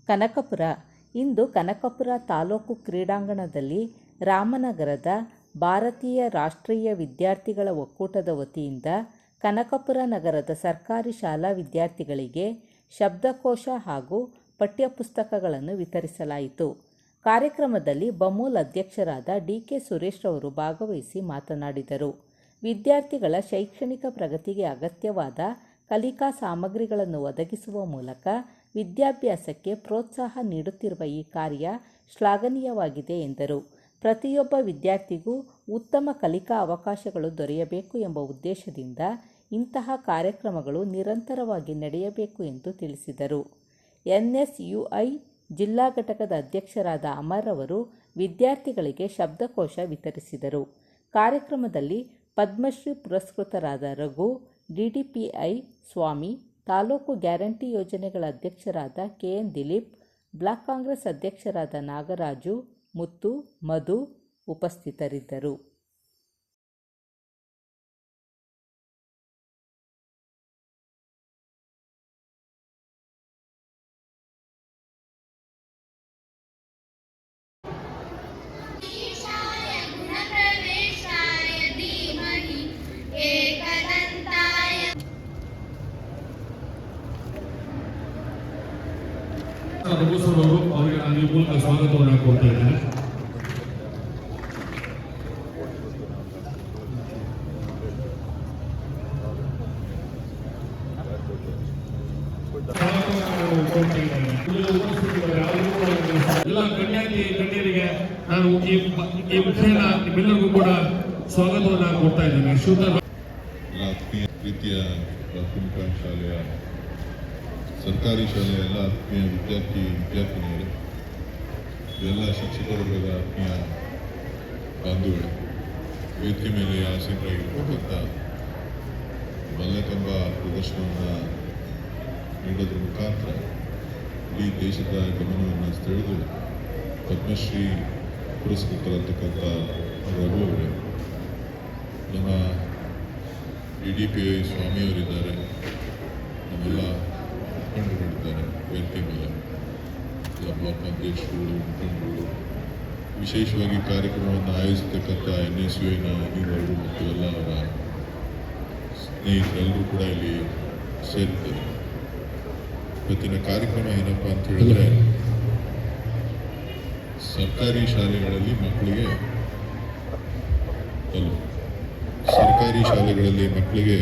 ಕನಕಪುರ. ಇಂದು ಕನಕಪುರ ತಾಲೂಕು ಕ್ರೀಡಾಂಗಣದಲ್ಲಿ ರಾಮನಗರದ ಭಾರತೀಯ ರಾಷ್ಟ್ರೀಯ ವಿದ್ಯಾರ್ಥಿಗಳ ಒಕ್ಕೂಟದ ವತಿಯಿಂದ ಕನಕಪುರ ನಗರದ ಸರ್ಕಾರಿ ಶಾಲಾ ವಿದ್ಯಾರ್ಥಿಗಳಿಗೆ ಶಬ್ದಕೋಶ ಹಾಗೂ ಪಠ್ಯಪುಸ್ತಕಗಳನ್ನು ವಿತರಿಸಲಾಯಿತು. ಕಾರ್ಯಕ್ರಮದಲ್ಲಿ ಬಮೂಲ್ ಅಧ್ಯಕ್ಷರಾದ ಡಿ.ಕೆ. ಸುರೇಶ್ ರವರು ಭಾಗವಹಿಸಿ ಮಾತನಾಡಿದರು. ವಿದ್ಯಾರ್ಥಿಗಳ ಶೈಕ್ಷಣಿಕ ಪ್ರಗತಿಗೆ ಅಗತ್ಯವಾದ ಕಲಿಕಾ ಸಾಮಗ್ರಿಗಳನ್ನು ಒದಗಿಸುವ ಮೂಲಕ ವಿದ್ಯಾಭ್ಯಾಸಕ್ಕೆ ಪ್ರೋತ್ಸಾಹ ನೀಡುತ್ತಿರುವ ಈ ಕಾರ್ಯ ಶ್ಲಾಘನೀಯವಾಗಿದೆ ಎಂದರು. ಪ್ರತಿಯೊಬ್ಬ ವಿದ್ಯಾರ್ಥಿಗೂ ಉತ್ತಮ ಕಲಿಕಾ ಅವಕಾಶಗಳು ದೊರೆಯಬೇಕು ಎಂಬ ಉದ್ದೇಶದಿಂದ ಇಂತಹ ಕಾರ್ಯಕ್ರಮಗಳು ನಿರಂತರವಾಗಿ ನಡೆಯಬೇಕು ಎಂದು ತಿಳಿಸಿದರು. ಎನ್ಎಸ್ಯುಐ ಜಿಲ್ಲಾ ಘಟಕದ ಅಧ್ಯಕ್ಷರಾದ ಅಮರ್ ಅವರು ವಿದ್ಯಾರ್ಥಿಗಳಿಗೆ ಶಬ್ದಕೋಶ ವಿತರಿಸಿದರು. ಕಾರ್ಯಕ್ರಮದಲ್ಲಿ ಪದ್ಮಶ್ರೀ ಪುರಸ್ಕೃತರಾದ ರಘು, ಡಿಡಿಪಿಐ ಸ್ವಾಮಿ, ತಾಲೂಕು ಗ್ಯಾರಂಟಿ ಯೋಜನೆಗಳ ಅಧ್ಯಕ್ಷರಾದ ಕೆಎನ್ ದಿಲೀಪ್, ಬ್ಲಾಕ್ ಕಾಂಗ್ರೆಸ್ ಅಧ್ಯಕ್ಷರಾದ ನಾಗರಾಜು, ಮುತ್ತು, ಮಧು ಉಪಸ್ಥಿತರಿದ್ದರು. ಅವರಿಗೆ ನಾನು ಈ ಮೂಲಕ ಸ್ವಾಗತವನ್ನು ಕೊಡ್ತಾ ಇದ್ದೇನೆ. ಎಲ್ಲ ಗಣ್ಯರಿಗೆ ನಾನು ಈ ಮುಖೇನ ನಿಮ್ಮೆಲ್ಲರಿಗೂ ಕೂಡ ಸ್ವಾಗತವನ್ನು ಕೊಡ್ತಾ ಇದ್ದೇನೆ. ಶುದ್ಧ ರೀತಿಯ ಪ್ರಾಥಮಿಕ ಶಾಲೆಯ ಸರ್ಕಾರಿ ಶಾಲೆಯ ಎಲ್ಲ ಆತ್ಮೀಯ ವಿದ್ಯಾರ್ಥಿನಿಯರು, ಎಲ್ಲ ಶಿಕ್ಷಕ ವರ್ಗದ ಆತ್ಮೀಯ ಬಾಂಧವರು, ವೇದಿಕೆ ಮೇಲೆ ಆಸೀನರಾಗಿರ್ತಕ್ಕಂಥ ಮಲ್ಲಕಂಬ ಪ್ರದರ್ಶನವನ್ನು ನೀಡೋದ್ರ ಮುಖಾಂತರ ಇಡೀ ದೇಶದ ಗಮನವನ್ನು ಸೆಳೆದು ಪದ್ಮಶ್ರೀ ಪುರಸ್ಕೃತರಾಗಿರ್ತಕ್ಕಂಥ ರಘು ಅವರು, ನಮ್ಮ ಡಿಡಿಪಿಐ ಸ್ವಾಮಿಯವರಿದ್ದಾರೆ, ನಮ್ಮೆಲ್ಲ ಮುಖಂಡರುಗಳಿದ್ದಾರೆ ವೇದಿಕೆ ಮೇಲೆ, ಬ್ಲಾಕ್ ಅಧ್ಯಕ್ಷರುಗಳು, ಮುಖಂಡರುಗಳು, ವಿಶೇಷವಾಗಿ ಕಾರ್ಯಕ್ರಮವನ್ನು ಆಯೋಜಿಸತಕ್ಕಂಥ ಎನ್ಎಸ್ಯುಐನ ಅನಿಲರು ಮತ್ತು ಎಲ್ಲ ಅವರ ಸ್ನೇಹಿತರೆಲ್ಲರೂ ಕೂಡ ಇಲ್ಲಿ ಸೇರಿದ್ದಾರೆ. ಇವತ್ತಿನ ಕಾರ್ಯಕ್ರಮ ಏನಪ್ಪ ಅಂತ ಹೇಳಿದ್ರೆ, ಸರ್ಕಾರಿ ಶಾಲೆಗಳಲ್ಲಿ ಮಕ್ಕಳಿಗೆ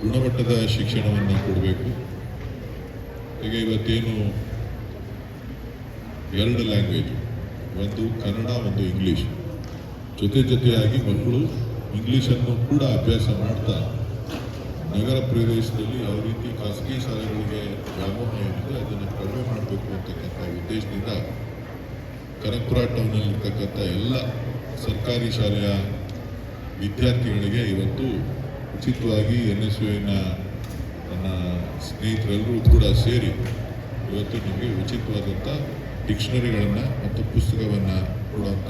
ಗುಣಮಟ್ಟದ ಶಿಕ್ಷಣವನ್ನು ಕೊಡಬೇಕು. ಈಗ ಇವತ್ತೇನು 2 ಲ್ಯಾಂಗ್ವೇಜ್, ಒಂದು ಕನ್ನಡ, ಒಂದು ಇಂಗ್ಲೀಷ್, ಜೊತೆಯಾಗಿ ಮಕ್ಕಳು ಇಂಗ್ಲೀಷನ್ನು ಕೂಡ ಅಭ್ಯಾಸ ಮಾಡ್ತಾ ನಗರ ಪ್ರದೇಶದಲ್ಲಿ ಯಾವ ರೀತಿ ಖಾಸಗಿ ಶಾಲೆಗಳಿಗೆ ವ್ಯಾಮೋಹ ಏನಿದೆ ಅದನ್ನು ಕಡಿಮೆ ಮಾಡಬೇಕು ಅಂತಕ್ಕಂಥ ಉದ್ದೇಶದಿಂದ ಕನಕಪುರ ಟೌನ್ನಲ್ಲಿರ್ತಕ್ಕಂಥ ಎಲ್ಲ ಸರ್ಕಾರಿ ಶಾಲೆಯ ವಿದ್ಯಾರ್ಥಿಗಳಿಗೆ ಇವತ್ತು ಉಚಿತವಾಗಿ ಎನ್ಎಸ್ಯುಐನ ನನ್ನ ಸ್ನೇಹಿತರೆಲ್ಲರೂ ಕೂಡ ಸೇರಿ ಇವತ್ತು ನಿಮಗೆ ಉಚಿತವಾದಂಥ ಡಿಕ್ಷನರಿಗಳನ್ನು ಮತ್ತು ಪುಸ್ತಕವನ್ನು ಕೊಡುವಂಥ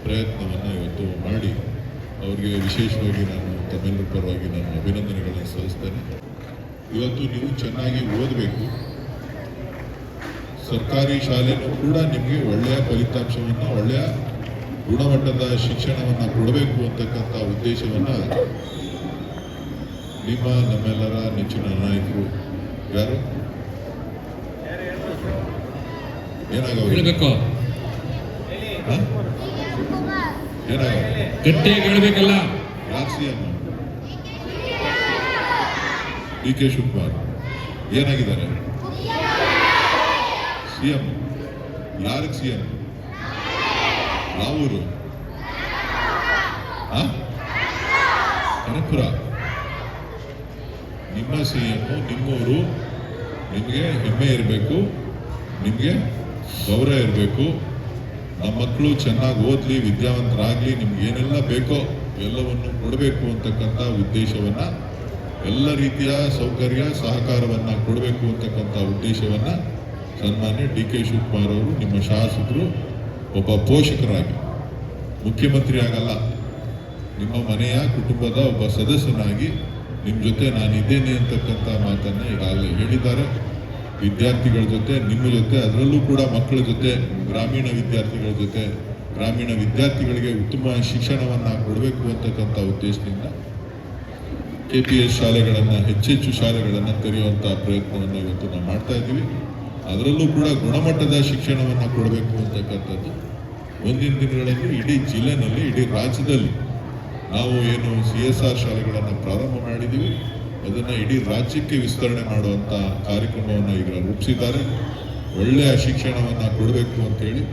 ಪ್ರಯತ್ನವನ್ನು ಇವತ್ತು ಮಾಡಿ ಅವರಿಗೆ ವಿಶೇಷವಾಗಿ ನಾನು ತಮ್ಮೆಲ್ಲರ ಪರವಾಗಿ ನಾನು ಅಭಿನಂದನೆಗಳನ್ನು ಸಲ್ಲಿಸ್ತೇನೆ. ಇವತ್ತು ನೀವು ಚೆನ್ನಾಗಿ ಓದಬೇಕು, ಸರ್ಕಾರಿ ಶಾಲೆಯೂ ಕೂಡ ನಿಮಗೆ ಒಳ್ಳೆಯ ಫಲಿತಾಂಶವನ್ನು, ಒಳ್ಳೆಯ ಗುಣಮಟ್ಟದ ಶಿಕ್ಷಣವನ್ನು ಕೊಡಬೇಕು ಅಂತಕ್ಕಂಥ ಉದ್ದೇಶವನ್ನು ನಮ್ಮೆಲ್ಲರ ನೆಚ್ಚಿನ ನಾಯಕರು ಯಾರು ಹೇಳಬೇಕು, ಗಟ್ಟಿಯಾಗಿ ಹೇಳಬೇಕಲ್ಲ. ಯಾರು ಸಿಎಂ? ಡಿ.ಕೆ. ಶಿವಕುಮಾರ್ ಏನಾಗಿದ್ದಾರೆ? ಸಿಎಂ. ಯಾರಿಗೆ ಸಿಎಂ? ಯಾವೂರು? ಕನಕಪುರ. ನಿಮ್ಮ ಸಿಎಂ, ನಿಮ್ಮೂರು, ನಿಮಗೆ ಹೆಮ್ಮೆ ಇರಬೇಕು, ನಿಮಗೆ ಗೌರವ ಇರಬೇಕು. ನಮ್ಮ ಮಕ್ಕಳು ಚೆನ್ನಾಗಿ ಓದಲಿ, ವಿದ್ಯಾವಂತರಾಗಲಿ, ನಿಮ್ಗೆ ಏನೆಲ್ಲ ಬೇಕೋ ಎಲ್ಲವನ್ನು ಕೊಡಬೇಕು ಅಂತಕ್ಕಂಥ ಉದ್ದೇಶವನ್ನು, ಎಲ್ಲ ರೀತಿಯ ಸೌಕರ್ಯ ಸಹಕಾರವನ್ನು ಕೊಡಬೇಕು ಅಂತಕ್ಕಂಥ ಉದ್ದೇಶವನ್ನು ಸನ್ಮಾನ್ಯ ಡಿ.ಕೆ. ಶಿವಕುಮಾರ್ ಅವರು ನಿಮ್ಮ ಶಾಸಕರು ಒಬ್ಬ ಪೋಷಕರಾಗಿ, ಮುಖ್ಯಮಂತ್ರಿ ಆಗಲ್ಲ, ನಿಮ್ಮ ಮನೆಯ ಕುಟುಂಬದ ಒಬ್ಬ ಸದಸ್ಯನಾಗಿ ನಿಮ್ಮ ಜೊತೆ ನಾನು ಇದ್ದೇನೆ ಅಂತಕ್ಕಂಥ ಮಾತನ್ನು ಈಗಾಗಲೇ ಹೇಳಿದ್ದಾರೆ. ವಿದ್ಯಾರ್ಥಿಗಳ ಜೊತೆ, ನಿಮ್ಮ ಜೊತೆ, ಅದರಲ್ಲೂ ಕೂಡ ಮಕ್ಕಳ ಜೊತೆ, ಗ್ರಾಮೀಣ ವಿದ್ಯಾರ್ಥಿಗಳ ಜೊತೆ, ಗ್ರಾಮೀಣ ವಿದ್ಯಾರ್ಥಿಗಳಿಗೆ ಉತ್ತಮ ಶಿಕ್ಷಣವನ್ನು ಕೊಡಬೇಕು ಅಂತಕ್ಕಂಥ ಉದ್ದೇಶದಿಂದ KPS ಶಾಲೆಗಳನ್ನು, ಹೆಚ್ಚೆಚ್ಚು ಶಾಲೆಗಳನ್ನು ತೆರೆಯುವಂಥ ಪ್ರಯತ್ನವನ್ನು ಇವತ್ತು ನಾವು ಮಾಡ್ತಾ ಇದ್ದೀವಿ. ಅದರಲ್ಲೂ ಕೂಡ ಗುಣಮಟ್ಟದ ಶಿಕ್ಷಣವನ್ನು ಕೊಡಬೇಕು ಅಂತಕ್ಕಂಥದ್ದು ಮುಂದಿನ ದಿನಗಳಲ್ಲಿ ಇಡೀ ಜಿಲ್ಲೆನಲ್ಲಿ, ಇಡೀ ರಾಜ್ಯದಲ್ಲಿ ನಾವು ಏನು CSR ಶಾಲೆಗಳನ್ನು ಪ್ರಾರಂಭ ಮಾಡಿದ್ದೀವಿ, ಅದನ್ನು ಇಡೀ ರಾಜ್ಯಕ್ಕೆ ವಿಸ್ತರಣೆ ಮಾಡುವಂಥ ಕಾರ್ಯಕ್ರಮವನ್ನು ಈಗ ರೂಪಿಸಿದ್ದಾರೆ. ಒಳ್ಳೆಯ ಶಿಕ್ಷಣವನ್ನು ಕೊಡಬೇಕು ಅಂತೇಳಿ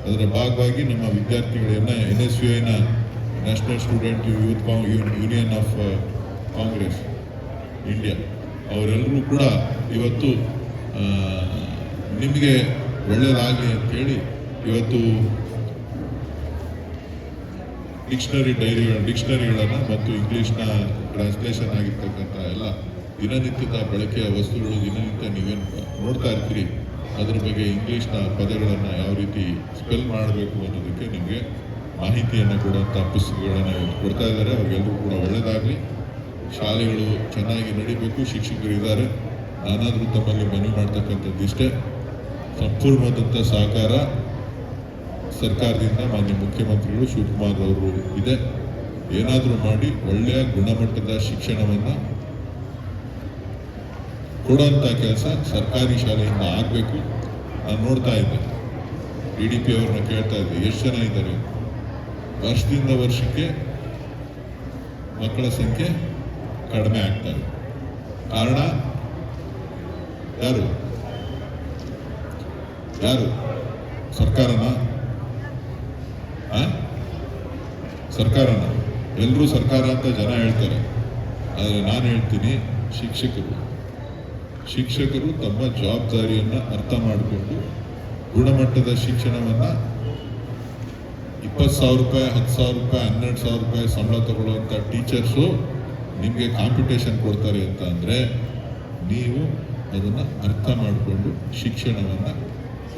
ಅದರ ಭಾಗವಾಗಿ ನಮ್ಮ ವಿದ್ಯಾರ್ಥಿಗಳನ್ನ NSUIನ national student youth union of Congress India ಅವರೆಲ್ಲರೂ ಕೂಡ ಇವತ್ತು ನಿಮಗೆ ಒಳ್ಳೆಯದಾಗಲಿ ಅಂತೇಳಿ ಇವತ್ತು ಡಿಕ್ಷನರಿಗಳನ್ನು ಮತ್ತು ಇಂಗ್ಲೀಷ್ನ ಟ್ರಾನ್ಸ್ಲೇಷನ್ ಆಗಿರ್ತಕ್ಕಂಥ ಎಲ್ಲ ದಿನನಿತ್ಯದ ಬಳಕೆಯ ವಸ್ತುಗಳು, ದಿನನಿತ್ಯ ನೀವೇನು ನೋಡ್ತಾ ಇರ್ತೀರಿ, ಅದ್ರ ಬಗ್ಗೆ ಇಂಗ್ಲೀಷ್ನ ಪದಗಳನ್ನು ಯಾವ ರೀತಿ ಸ್ಪೆಲ್ ಮಾಡಬೇಕು ಅನ್ನೋದಕ್ಕೆ ನಿಮಗೆ ಮಾಹಿತಿಯನ್ನು ಕೊಡುವಂಥ ಪುಸ್ತಕಗಳನ್ನು ಕೊಡ್ತಾ ಇದ್ದಾರೆ. ಅವ್ರಿಗೆಲ್ಲರೂ ಕೂಡ ಒಳ್ಳೆಯದಾಗಲಿ. ಶಾಲೆಗಳು ಚೆನ್ನಾಗಿ ನಡೀಬೇಕು. ಶಿಕ್ಷಕರು ಇದ್ದಾರೆ. ನಾನಾದರೂ ತಮ್ಮಲ್ಲಿ ಮನವಿ ಮಾಡ್ತಕ್ಕಂಥದ್ದು ಇಷ್ಟೇ, ಸಂಪೂರ್ಣವಾದಂಥ ಸಹಕಾರ ಸರ್ಕಾರದಿಂದ ಮಾನ್ಯ ಮುಖ್ಯಮಂತ್ರಿಗಳು ಶಿವಕುಮಾರ್ ಅವರು ಇದೆ. ಏನಾದರೂ ಮಾಡಿ ಒಳ್ಳೆಯ ಗುಣಮಟ್ಟದ ಶಿಕ್ಷಣವನ್ನು ಕೊಡುವಂಥ ಕೆಲಸ ಸರ್ಕಾರಿ ಶಾಲೆಯಿಂದ ಆಗಬೇಕು. ನಾನು ನೋಡ್ತಾ ಇದ್ದೆ, DDP ಅವ್ರನ್ನ ಕೇಳ್ತಾ ಇದ್ದೆ, ಎಷ್ಟು ಜನ ಇದ್ದಾರೆ, ವರ್ಷದಿಂದ ವರ್ಷಕ್ಕೆ ಮಕ್ಕಳ ಸಂಖ್ಯೆ ಕಡಿಮೆ ಆಗ್ತಾ ಇದೆ. ಕಾರಣ ಯಾರು? ಸರ್ಕಾರನ? ಸರ್ಕಾರನ? ಎಲ್ಲರೂ ಸರ್ಕಾರ ಅಂತ ಜನ ಹೇಳ್ತಾರೆ, ಆದರೆ ನಾನು ಹೇಳ್ತೀನಿ, ಶಿಕ್ಷಕರು ತಮ್ಮ ಜವಾಬ್ದಾರಿಯನ್ನು ಅರ್ಥ ಮಾಡಿಕೊಂಡು ಗುಣಮಟ್ಟದ ಶಿಕ್ಷಣವನ್ನು 20,000 ರೂಪಾಯಿ, 10,000 ರೂಪಾಯಿ, 12,000 ರೂಪಾಯಿ ಸಂಬಳ ತಗೊಳ್ಳುವಂಥ ಟೀಚರ್ಸು ನಿಮಗೆ ಕಾಂಪಿಟೇಷನ್ ಕೊಡ್ತಾರೆ ಅಂತ ಅಂದರೆ ನೀವು ಅದನ್ನು ಅರ್ಥ ಮಾಡಿಕೊಂಡು ಶಿಕ್ಷಣವನ್ನು,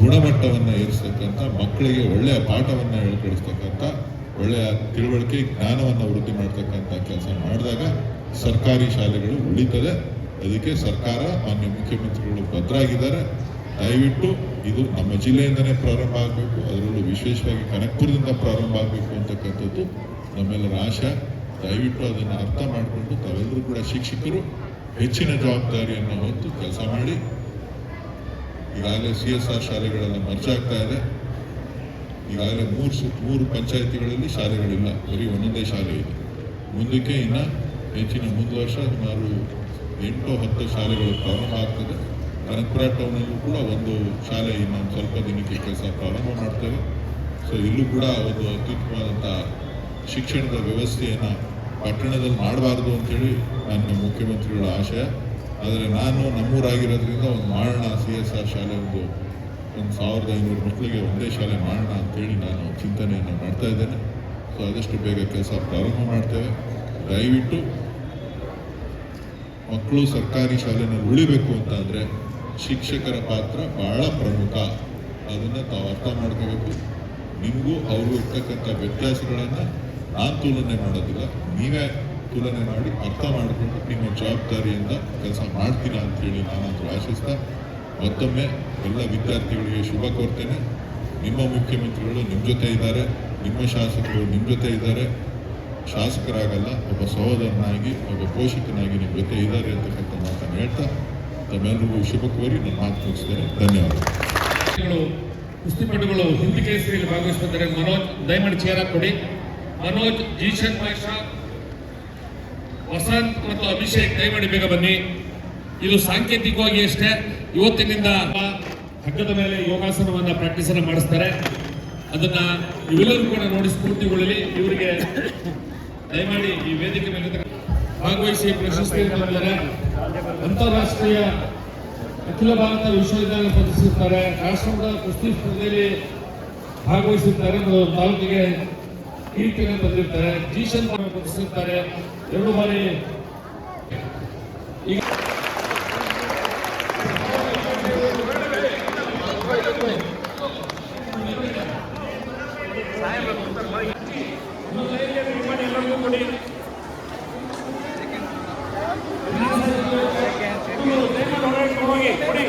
ಗುಣಮಟ್ಟವನ್ನು ಏರಿಸ್ತಕ್ಕಂಥ, ಮಕ್ಕಳಿಗೆ ಒಳ್ಳೆಯ ಪಾಠವನ್ನು ಹೇಳ್ಕೊಡಿಸ್ತಕ್ಕಂಥ, ಒಳ್ಳೆಯ ತಿಳುವಳಿಕೆ, ಜ್ಞಾನವನ್ನು ವೃದ್ಧಿ ಮಾಡ್ತಕ್ಕಂಥ ಕೆಲಸ ಮಾಡಿದಾಗ ಸರ್ಕಾರಿ ಶಾಲೆಗಳು ಉಳಿತದೆ. ಅದಕ್ಕೆ ಸರ್ಕಾರ, ಮಾನ್ಯ ಮುಖ್ಯಮಂತ್ರಿಗಳು ಭದ್ರಾಗಿದ್ದಾರೆ. ದಯವಿಟ್ಟು ಇದು ನಮ್ಮ ಜಿಲ್ಲೆಯಿಂದನೇ ಪ್ರಾರಂಭ ಆಗಬೇಕು, ಅದರಲ್ಲೂ ವಿಶೇಷವಾಗಿ ಕನಕಪುರದಿಂದ ಪ್ರಾರಂಭ ಆಗಬೇಕು ಅಂತಕ್ಕಂಥದ್ದು ನಮ್ಮೆಲ್ಲರ ಆಶೆ. ದಯವಿಟ್ಟು ಅದನ್ನು ಅರ್ಥ ಮಾಡಿಕೊಂಡು ತಾವೆಲ್ಲರೂ ಕೂಡ ಶಿಕ್ಷಕರು ಹೆಚ್ಚಿನ ಜವಾಬ್ದಾರಿಯನ್ನು ಹೊತ್ತು ಕೆಲಸ ಮಾಡಿ. ಈಗಾಗಲೇ CSR ಶಾಲೆಗಳೆಲ್ಲ ಮರ್ಜ್ ಆಗ್ತಾ ಇದೆ. ಈಗಾಗಲೇ ಮೂರು ಪಂಚಾಯಿತಿಗಳಲ್ಲಿ ಶಾಲೆಗಳಿಲ್ಲ, ಬರೀ ಒಂದೊಂದೇ ಶಾಲೆ ಇದೆ. ಮುಂದಕ್ಕೆ ಇನ್ನು ಹೆಚ್ಚಿನ ಮುಂದೆ ವರ್ಷ ಸುಮಾರು 8-10 ಶಾಲೆಗಳು ಪ್ರಾರಂಭ ಆಗ್ತದೆ. ಕನಕಪುರ ಟೌನಲ್ಲೂ ಕೂಡ ಒಂದು ಶಾಲೆ ಇನ್ನೊಂದು ಸ್ವಲ್ಪ ದಿನಕ್ಕೆ ಕೆಲಸ ಪ್ರಾರಂಭ ಮಾಡ್ತೇವೆ. ಸೊ ಇಲ್ಲೂ ಕೂಡ ಒಂದು ಅತ್ಯುತ್ತಮವಾದಂಥ ಶಿಕ್ಷಣದ ವ್ಯವಸ್ಥೆಯನ್ನು ಪಟ್ಟಣದಲ್ಲಿ ಮಾಡಬಾರ್ದು ಅಂತೇಳಿ ನನ್ನ ಮುಖ್ಯಮಂತ್ರಿಗಳ ಆಶಯ. ಆದರೆ ನಾನು ನಮ್ಮೂರಾಗಿರೋದ್ರಿಂದ ಒಂದು ಮಾಡೋಣ, CSR ಶಾಲೆ ಒಂದು 1,500 ಮಕ್ಕಳಿಗೆ ಒಂದೇ ಶಾಲೆ ಮಾಡೋಣ ಅಂತೇಳಿ ನಾನು ಚಿಂತನೆಯನ್ನು ಮಾಡ್ತಾ ಇದ್ದೇನೆ. ಸೊ ಆದಷ್ಟು ಬೇಗ ಕೆಲಸ ಪ್ರಾರಂಭ ಮಾಡ್ತೇವೆ. ದಯವಿಟ್ಟು ಮಕ್ಕಳು ಸರ್ಕಾರಿ ಶಾಲೆಯಲ್ಲಿ ಉಳಿಬೇಕು ಅಂತ ಅಂದರೆ ಶಿಕ್ಷಕರ ಪಾತ್ರ ಬಹಳ ಪ್ರಮುಖ. ಅದನ್ನು ತಾವು ಅರ್ಥ ಮಾಡ್ಕೋಬೇಕು. ನಿಮಗೂ ಅವ್ರಿಗೂ ಇರ್ತಕ್ಕಂಥ ವ್ಯತ್ಯಾಸಗಳನ್ನು ನಾನು ತುಲನೆ ಮಾಡೋದಿಲ್ಲ, ನೀವೇ ತುಲನೆ ಮಾಡಿ ಅರ್ಥ ಮಾಡಿಕೊಂಡು ನಿಮ್ಮ ಜವಾಬ್ದಾರಿಯಿಂದ ಕೆಲಸ ಮಾಡ್ತೀರಾ ಅಂತೇಳಿ ನಾನಂತೂ ಆಶಿಸ್ತಾ ಮತ್ತೊಮ್ಮೆ ಎಲ್ಲ ವಿದ್ಯಾರ್ಥಿಗಳಿಗೆ ಶುಭ ಕೋರ್ತೇನೆ. ನಿಮ್ಮ ಮುಖ್ಯಮಂತ್ರಿಗಳು ನಿಮ್ಮ ಜೊತೆ ಇದ್ದಾರೆ, ನಿಮ್ಮ ಶಾಸಕರು ನಿಮ್ಮ ಜೊತೆ ಇದ್ದಾರೆ. ಶಾಸಕರಾಗಲ್ಲ, ಒಬ್ಬ ಸಹೋದರನಾಗಿ, ಒಬ್ಬ ಪೋಷಕನಾಗಿ ನಿಮ್ಮ ಜೊತೆ ಇದ್ದಾರೆ ಅಂತಕ್ಕಂಥ ಮಾತನ್ನು ಹೇಳ್ತಾ ತಮ್ಮೆಲ್ಲರಿಗೂ ಶುಭ ಕೋರಿ ನನ್ನ ಮಾತು ಮುಗಿಸ್ತೇನೆ. ಧನ್ಯವಾದಗಳು. ಕುಸ್ತಿಪಟುಗಳು ಹಿಂದಿ ಕೇಸರಿಯಲ್ಲಿ ಭಾಗವಹಿಸುತ್ತಿದ್ದಾರೆ. ಮನೋಜ್, ದಯಮಾಡಿ ಚೇರ ಕೊಡಿ. ಮನೋಜ್, ಜೀಶನ್ ಪಾಷಾ, ವಸಂತ್ ಮತ್ತು ಅಭಿಷೇಕ್ ದಯಮಾಡಿ ಬೇಗ ಬನ್ನಿ. ಇದು ಸಾಂಕೇತಿಕವಾಗಿ ಅಷ್ಟೇ. ಇವತ್ತಿನಿಂದ ಹಗ್ಗದ ಮೇಲೆ ಯೋಗಾಸನವನ್ನ ಪ್ರಾಕ್ಟೀಸ್ ಅನ್ನು ಮಾಡಿಸ್ತಾರೆ. ಅದನ್ನ ಇವೆಲ್ಲರೂ ಕೂಡ ನೋಡಿ ಸ್ಫೂರ್ತಿಗೊಳ್ಳಲಿ. ಇವರಿಗೆ ದಯಮಾಡಿ ಈ ವೇದಿಕೆ ಮೇಲೆ ಭಾಗವಹಿಸಿ ಪ್ರಶಸ್ತಿಯನ್ನು ಪಡೆದರೆ ಅಂತಾರಾಷ್ಟ್ರೀಯ ಅಖಿಲ ಭಾರತ ವಿಶ್ವವಿದ್ಯಾಲಯ ಪ್ರದರ್ಶಿಸುತ್ತಾರೆ. ರಾಷ್ಟ್ರದ ಕುಸ್ತಿ ಸ್ಪರ್ಧೆಯಲ್ಲಿ ಭಾಗವಹಿಸುತ್ತಾರೆ ಮತ್ತು ತಾಲೂಕಿಗೆ ಕೀರ್ತಿಯನ್ನು ತಂದಿರ್ತಾರೆ. ಜೀಶನ್ ಪ್ರದರ್ಶಿಸುತ್ತಾರೆ 2 ಬಾರಿ. ಈಗ ಕೊಡಿ.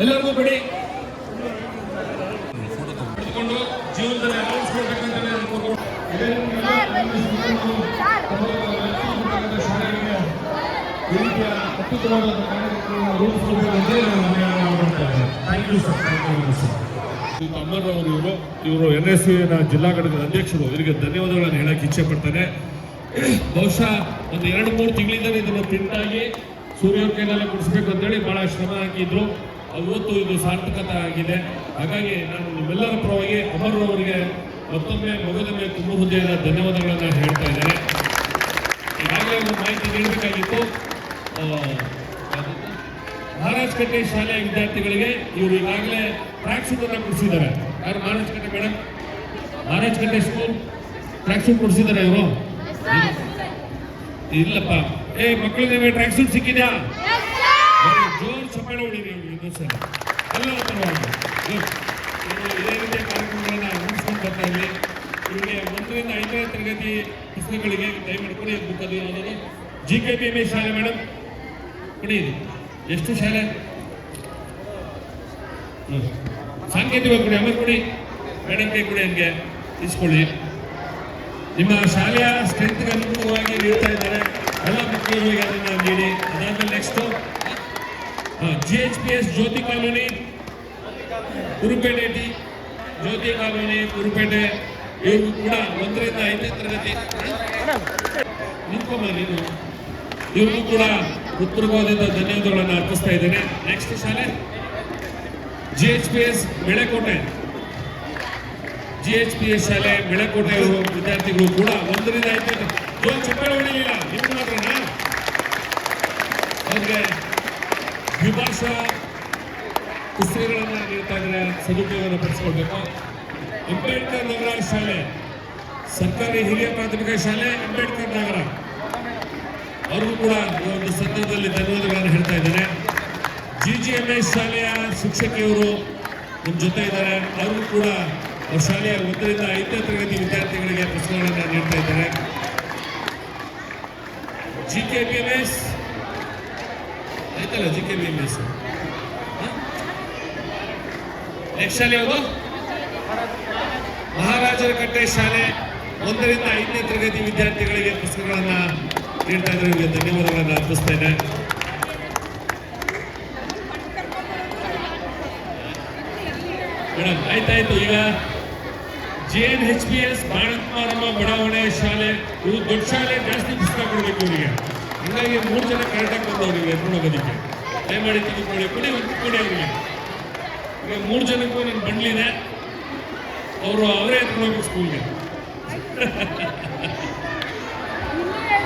ಎಲ್ಲರಿಗೂ ಬಿಡಿ ಪಡೆದುಕೊಂಡು ಜೀವನದಲ್ಲಿ ಅನೌನ್ಸ್ ಮಾಡಬೇಕಂತ ಶಾಲೆಗೆ ಈ ರೀತಿಯ ಅತ್ಯುತ್ತಮವಾದ ಕಾರ್ಯಕ್ರಮ ರೂಪಿಸಬೇಕಂತ ಥ್ಯಾಂಕ್ ಯು ಸರ್. ಅಮರ್ರವರು ಇವರು NSU ಜಿಲ್ಲಾ ಘಟಕದ ಅಧ್ಯಕ್ಷರು. ಇವರಿಗೆ ಧನ್ಯವಾದಗಳನ್ನು ಹೇಳಕ್ಕೆ ಇಚ್ಛೆ ಪಡ್ತಾನೆ. ಬಹುಶಃ ಒಂದು 2-3 ತಿಂಗಳಿಂದ ಇದನ್ನು ಪ್ರಿಂಟಾಗಿ ಸೂರ್ಯವ್ರ ಕೈನಲ್ಲೇ ಕೊಡಿಸ್ಬೇಕು ಅಂತೇಳಿ ಬಹಳ ಶ್ರಮ ಹಾಕಿದ್ರು. ಇವತ್ತು ಇದು ಸಾರ್ಥಕತೆ ಆಗಿದೆ. ಹಾಗಾಗಿ ನಾನು ನಿಮ್ಮೆಲ್ಲರ ಪರವಾಗಿ ಅಮರ್ರವರಿಗೆ ಮತ್ತೊಮ್ಮೆ ಮಗದೊಮ್ಮೆ ತುಂಬ ಹೃದಯದ ಧನ್ಯವಾದಗಳನ್ನು ಹೇಳ್ತಾ ಇದ್ದೇನೆ. ಈಗಾಗಲೇ ಒಂದು ಮಾಹಿತಿ ನೀಡಬೇಕಾಗಿತ್ತು. ಮಹಾರಾಜ್ ಕಟ್ಟೆ ಶಾಲೆಯ ವಿದ್ಯಾರ್ಥಿಗಳಿಗೆ ಇವರು ಈಗಾಗಲೇ ಟ್ರ್ಯಾಕ್ ಸೂಟ್ ಅನ್ನು ಕೊಡಿಸಿದ್ದಾರೆ. ಯಾರು ಮಹಾರಾಜ್ ಕಟ್ಟೆ ಮೇಡಮ್? ಮಹಾರಾಜ್ ಕಟ್ಟೆ ಸ್ಕೂಲ್ ಟ್ರ್ಯಾಕ್ ಸೂಟ್ ಕೊಡಿಸಿದ್ದಾರೆ ಇವರು? ಇಲ್ಲಪ್ಪ. ಮಕ್ಕಳಿಗೆ ಟ್ರ್ಯಾಕ್ ಸೂಟ್ ಸಿಕ್ಕಿದ್ಯಾ? ಜೋರು ಚಪ್ಪಾಳೆ ಹೊಡಿರಿ ಇನ್ನೊಂದ್ಸಲ ಎಲ್ಲರ ಪರವಾಗಿ. ಇದೇ ರೀತಿಯ ಕಾರ್ಯಕ್ರಮಗಳನ್ನ ರೂಪಿಸ್ಕೊಂಡು ಬರ್ತಾ ಇರಲಿ. ಇವರಿಗೆ 1ರಿಂದ 5ನೇ ತರಗತಿ ಪುಸ್ತಕಗಳಿಗೆ ದಯಮಾಡಿ ಕೊಡಿ. ಬುಕ್ ಅದು ಯಾವುದಾದ್ರು GKPMS ಶಾಲೆ ಮೇಡಮ್ ಕೊಡಿ. ಎಷ್ಟು ಶಾಲೆ? ಸಾಂಕೇತಿಕ ಕೊಡಿ. ಆಮೇಲೆ ಕೊಡಿ ಮೇಡಮ್ ಕೈ ಕೊಡಿ. ಹಂಗೆ ಇಸ್ಕೊಳ್ಳಿ. ನಿಮ್ಮ ಶಾಲೆಯ ಸ್ಟ್ರೆಂತ್ಗೆ ಅನುಗುಣವಾಗಿ ನೀಡ್ತಾ ಇದ್ದಾರೆ. ಎಲ್ಲ ಮಕ್ಕಳಿಗೆ ಅದನ್ನು ನೀಡಿ. ಅದಾದ್ಮೇಲೆ ನೆಕ್ಸ್ಟು GHPS ಜ್ಯೋತಿ ಕಾಲೋನಿ ಕುರುಪೇಟೆ, ಜ್ಯೋತಿ ಕಾಲೋನಿ ಕುರುಪೇಟೆ, ಇವ್ರಿಗೂ ಕೂಡ 1ರಿಂದ 5ನೇ ತರಗತಿ ನಿಂತ್ಕೊಂಬ ನೀನು. ಇವ್ರಿಗೂ ಕೂಡ ಹೃತ್ಪೂರ್ವಕವಾದ ಧನ್ಯವಾದಗಳನ್ನು ಅರ್ಪಿಸ್ತಾ ಇದ್ದೇನೆ. ನೆಕ್ಸ್ಟ್ ಶಾಲೆ GHPS ಬೆಳೆಕೋಟೆ. GHPS ಶಾಲೆ ಬೆಳೆಕೋಟೆ ವಿದ್ಯಾರ್ಥಿಗಳು ಕೂಡ 1ರಿಂದ 5ನೇ ಚಪ್ಪಳೆ ಹೊಡಿಲಿಲ್ಲ. ನಿಮ್ಗೆ ಮಾತ್ರನಾ? ಅವ್ರಿಗೆ ದ್ವಿಭಾಷಾ ಪುಸ್ತಕಗಳನ್ನು ನೀಡ್ತಾ ಇದ್ದಾರೆ. ಸದುಪಯೋಗವನ್ನು ಪಡಿಸ್ಕೊಳ್ಬೇಕು. ಅಂಬೇಡ್ಕರ್ ನಗರ ಶಾಲೆ ಸರ್ಕಾರಿ ಹಿರಿಯ ಪ್ರಾಥಮಿಕ ಶಾಲೆ ಅಂಬೇಡ್ಕರ್ ನಗರ, ಅವ್ರಿಗೂ ಕೂಡ ಈ ಒಂದು ಸಂದರ್ಭದಲ್ಲಿ ಧನ್ಯವಾದಗಳನ್ನು ಹೇಳ್ತಾ ಇದ್ದೇನೆ. GGMS ಶಾಲೆಯ ಶಿಕ್ಷಕಿಯವರು ನಮ್ಮ ಜೊತೆ ಇದ್ದಾರೆ. ಅವ್ರಿಗೂ ಕೂಡ ಅವ್ರ ಶಾಲೆಯ 1ರಿಂದ 5ನೇ ತರಗತಿ ವಿದ್ಯಾರ್ಥಿಗಳಿಗೆ ಪುಸ್ತಕಗಳನ್ನು ನೀಡ್ತಾ ಇದ್ದಾರೆ. GKPMS ಆಯ್ತಲ್ಲ? GKPMS ನೆಕ್ಸ್ಟ್ ಶಾಲೆ ಯಾವುದು? ಮಹಾರಾಜರ ಕಟ್ಟೆ ಶಾಲೆ 1ರಿಂದ 5ನೇ ತರಗತಿ ವಿದ್ಯಾರ್ಥಿಗಳಿಗೆ ಪುಸ್ತಕಗಳನ್ನ ನೀಡ್ತಾ ಇದ್ದಾರೆ. ಇವರಿಗೆ ಧನ್ಯವಾದಗಳನ್ನು ಅರ್ಪಿಸ್ತೇನೆ. ಮೇಡಮ್ ಆಯ್ತಾಯ್ತು. ಈಗ JNHPS ಬಾಣಕುಮಾರಮ್ಮ ಬಡಾವಣೆ ಶಾಲೆ, ಇವು ದೊಡ್ಡ ಶಾಲೆ, ಜಾಸ್ತಿ ಪುಸ್ತಕ ಕೊಡಬೇಕು ಇವರಿಗೆ. ಹೀಗಾಗಿ 3 ಜನ ಕರೆಕ್ಟಾಗಿ ಬಂದವರಿಗೆ ನೋಡೋದಕ್ಕೆ ದಯಮಾಡಿ ತೆಗೆದುಕೊಳ್ಳಿ. ಕೊಡಿ ಅವರಿಗೆ. ಈಗ 3 ಜನಕ್ಕೂ ನನ್ನ ಬಂಡ್ಲಿದೆ. ಅವರೇ ಎತ್ಕೊಂಡು ಹೋಗ್ಬೇಕು ಸ್ಕೂಲ್ಗೆ.